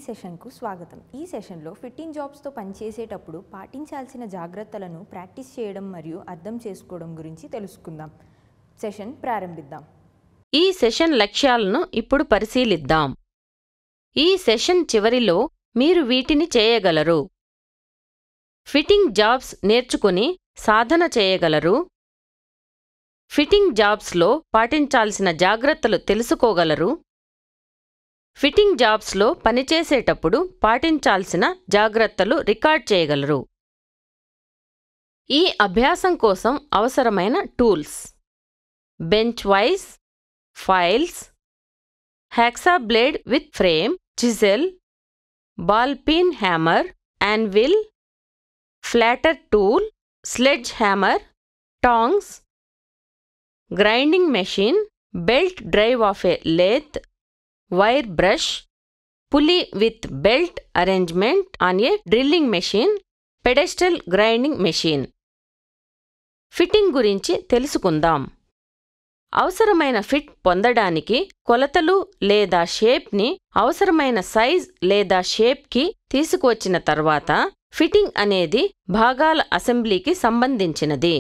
సెషన్కు స్వాగతం. ఈ సెషన్లో ఫిట్టింగ్ జాబ్స్తో పనిచేసేటప్పుడు పాటించాల్సిన జాగ్రత్తలను ప్రాక్టీస్ చేయడం మరియు అర్థం చేసుకోవడం గురించి తెలుసుకుందాం. సెషన్ ప్రారంభిద్దాం. ఈ సెషన్ లక్ష్యాలను ఇప్పుడు పరిశీలిద్దాం. ఈ సెషన్ చివరిలో మీరు వీటిని చేయగలరు. ఫిట్టింగ్ జాబ్స్ నేర్చుకుని సాధన చేయగలరు. ఫిట్టింగ్ జాబ్స్లో పాటించాల్సిన జాగ్రత్తలు తెలుసుకోగలరు. ఫిట్టింగ్ జాబ్స్లో పనిచేసేటప్పుడు పాటించాల్సిన జాగ్రత్తలు రికార్డ్ చేయగలరు. ఈ అభ్యాసం కోసం అవసరమైన tools: bench vice, files, hacksaw blade with frame, chisel, ball pin hammer, anvil, flatter tool, sledge hammer, tongs, grinding machine, belt drive of a lathe, wire brush, pulley with belt arrangement on a drilling machine, pedestal grinding machine. Fitting గురించి తెలుసుకుందాం. అవసరమైన fit పొందడానికి కొలతలు లేదా షేప్ని అవసరమైన size లేదా షేప్కి తీసుకువచ్చిన తర్వాత ఫిట్టింగ్ అనేది భాగాల అసెంబ్లీకి సంబంధించినది.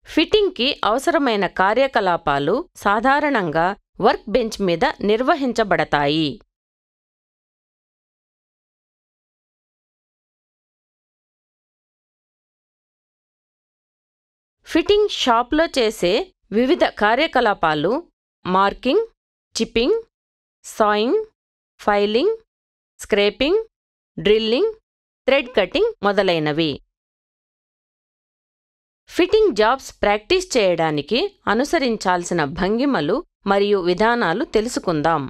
ఫిట్టింగ్కి అవసరమైన కార్యకలాపాలు సాధారణంగా వర్క్ బెంచ్ మీద నిర్వహించబడతాయి. ఫిట్టింగ్ షాప్లో చేసే వివిధ కార్యకలాపాలు marking, chipping, saying, filing, scraping, drilling, thread cutting మొదలైనవి. ఫిట్టింగ్ జాబ్స్ ప్రాక్టీస్ చేయడానికి అనుసరించాల్సిన భంగిమలు మరియు విధానాలు తెలుసుకుందాం.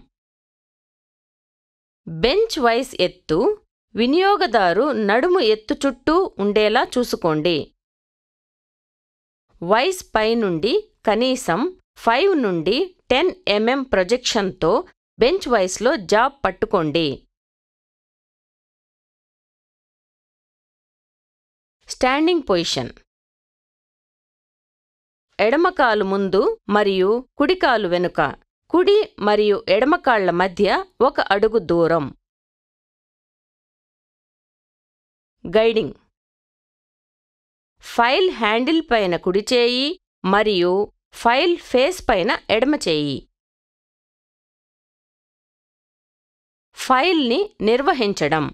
బెంచ్ వైస్ ఎత్తు వినియోగదారు నడుము ఎత్తు చుట్టూ ఉండేలా చూసుకోండి. వైస్ పై నుండి కనీసం 5 నుండి 10 mm ప్రొజెక్షన్తో బెంచ్ వైస్లో జాబ్ పట్టుకోండి. స్టాండింగ్ పొజిషన్: ఎడమకాలు ముందు మరియు కుడికాలు వెనుక, కుడి మరియు ఎడమకాళ్ల మధ్య 1 అడుగు దూరం. గైడింగ్: ఫైల్ హ్యాండిల్ పైన కుడిచేయి మరియు ఫైల్ ఫేస్ పైన ఎడమచేయి. ఫైల్ని నిర్వహించడం: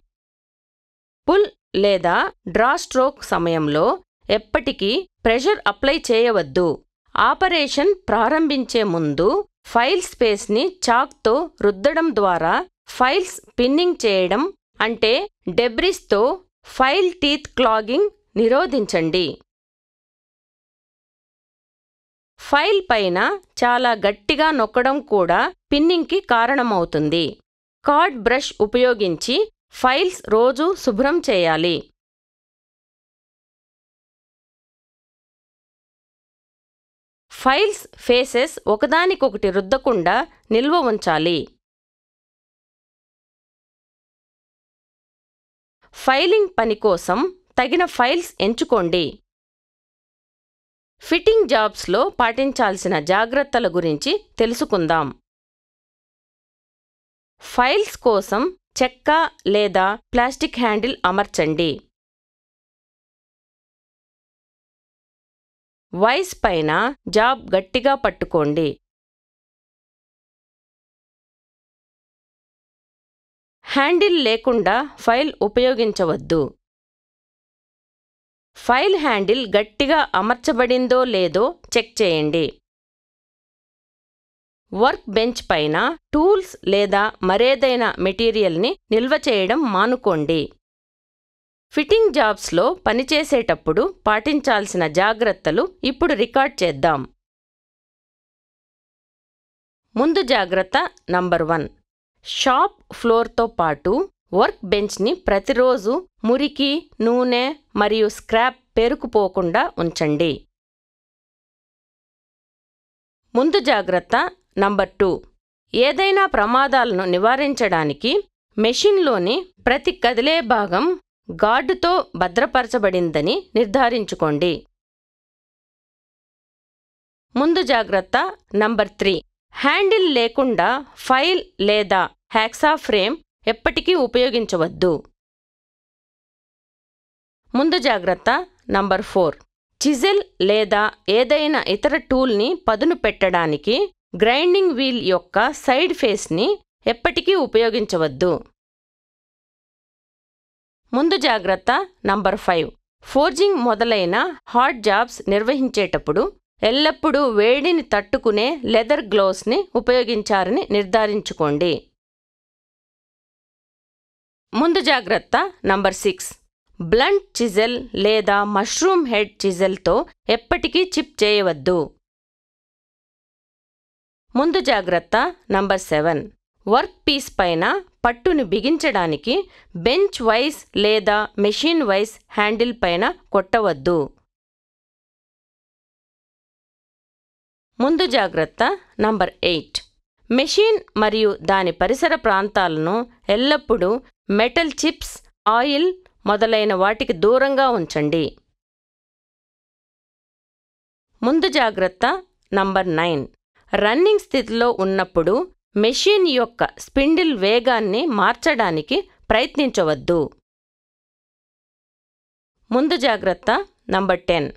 పుల్ లేదా డ్రా స్ట్రోక్ సమయంలో ఎప్పటికీ ప్రెషర్ అప్లై చేయవద్దు. ఆపరేషన్ ప్రారంభించే ముందు ఫైల్ స్పేస్ని చాక్తో రుద్దడం ద్వారా ఫైల్స్ పిన్నింగ్ చేయడం అంటే డెబ్రిస్తో ఫైల్ టీత్ క్లాగింగ్ నిరోధించండి. ఫైల్ పైన చాలా గట్టిగా నొక్కడం కూడా పిన్నింగ్కి కారణమవుతుంది. కార్డ్ బ్రష్ ఉపయోగించి ఫైల్స్ రోజూ శుభ్రం చేయాలి. ఫైల్స్ ఫేసెస్ ఒకదానికొకటి రుద్దకుండా నిల్వ ఉంచాలి. ఫైలింగ్ పని కోసం తగిన ఫైల్స్ ఎంచుకోండి. ఫిట్టింగ్ జాబ్స్లో పాటించాల్సిన జాగ్రత్తల గురించి తెలుసుకుందాం. ఫైల్స్ కోసం చెక్క లేదా ప్లాస్టిక్ హ్యాండిల్ అమర్చండి. వైస్ పైన జాబ్ గట్టిగా పట్టుకోండి. హ్యాండిల్ లేకుండా ఫైల్ ఉపయోగించవద్దు. ఫైల్ హ్యాండిల్ గట్టిగా అమర్చబడిందో లేదో చెక్ చేయండి. వర్క్ బెంచ్ పైన టూల్స్ లేదా మరేదైనా మెటీరియల్ని నిల్వ చేయడం మానుకోండి. ఫిట్టింగ్ జాబ్స్లో పనిచేసేటప్పుడు పాటించాల్సిన జాగ్రత్తలు ఇప్పుడు రికార్డ్ చేద్దాం. ముందు జాగ్రత్త నంబర్ 1: షాప్ ఫ్లోర్తో పాటు వర్క్ బెంచ్ని ప్రతిరోజు మురికి, నూనె మరియు స్క్రాప్ పేరుకుపోకుండా ఉంచండి. ముందు జాగ్రత్త నంబర్ 2: ఏదైనా ప్రమాదాలను నివారించడానికి మెషిన్లోని ప్రతి కదిలే భాగం గార్డుతో భద్రపరచబడిందని నిర్ధారించుకోండి. ముందు జాగ్రత్త నంబర్ 3: హ్యాండిల్ లేకుండా ఫైల్ లేదా హ్యాక్సా ఫ్రేమ్ ఎప్పటికీ ఉపయోగించవద్దు. ముందు జాగ్రత్త నంబర్ 4. చిజెల్ లేదా ఏదైనా ఇతర టూల్ని పదును పెట్టడానికి గ్రైండింగ్ వీల్ యొక్క సైడ్ ఫేస్ని ఎప్పటికీ ఉపయోగించవద్దు. ముందు జాగ్రత్త నంబర్ 5. ఫోర్జింగ్ మొదలైన హార్డ్ జాబ్స్ నిర్వహించేటప్పుడు ఎల్లప్పుడూ వేడిని తట్టుకునే లెదర్ గ్లోవ్స్ని ఉపయోగించారని నిర్ధారించుకోండి. ముందు జాగ్రత్త నంబర్ 6. బ్లంట్ చిజెల్ లేదా మష్రూమ్ హెడ్ చిజెల్తో ఎప్పటికీ చిప్ చేయవద్దు. ముందు జాగ్రత్త నంబర్ 7. వర్క్ పీస్ పైన పట్టుని బిగించడానికి బెంచ్ వైస్ లేదా మెషిన్ వైస్ హ్యాండిల్ పైన కొట్టవద్దు. ముందు జాగ్రత్త నంబర్ 8. మెషిన్ మరియు దాని పరిసర ప్రాంతాలను ఎల్లప్పుడూ మెటల్ చిప్స్, ఆయిల్ మొదలైన వాటికి దూరంగా ఉంచండి. ముందు జాగ్రత్త నంబర్ 9. రన్నింగ్ స్థితిలో ఉన్నప్పుడు మెషిన్ యొక్క స్పిండిల్ వేగాన్ని మార్చడానికి ప్రయత్నించవద్దు. ముందు జాగ్రత్త నంబర్ 10.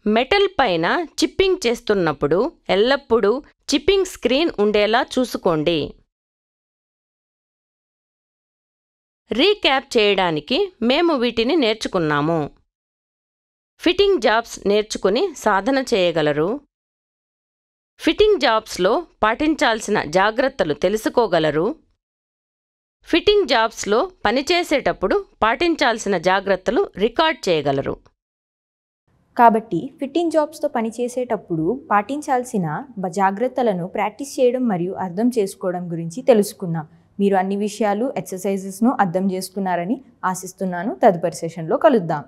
మెటల్ పైన చిప్పింగ్ చేస్తున్నప్పుడు ఎల్లప్పుడూ చిప్పింగ్ స్క్రీన్ ఉండేలా చూసుకోండి. రీక్యాప్ చేయడానికి మేము వీటిని నేర్చుకున్నాము. ఫిట్టింగ్ జాబ్స్ నేర్చుకుని సాధన చేయగలరు. ఫిట్టింగ్ జాబ్స్లో పాటించాల్సిన జాగ్రత్తలు తెలుసుకోగలరు. ఫిట్టింగ్ జాబ్స్లో పనిచేసేటప్పుడు పాటించాల్సిన జాగ్రత్తలు రికార్డ్ చేయగలరు. కాబట్టి ఫిట్టింగ్ జాబ్స్తో పనిచేసేటప్పుడు పాటించాల్సిన జాగ్రత్తలను ప్రాక్టీస్ చేయడం మరియు అర్థం చేసుకోవడం గురించి తెలుసుకున్నాం. మీరు అన్ని విషయాలు, ఎక్సర్సైజెస్ను అర్థం చేసుకున్నారని ఆశిస్తున్నాను. తదుపరి సెషన్లో కలుద్దాం.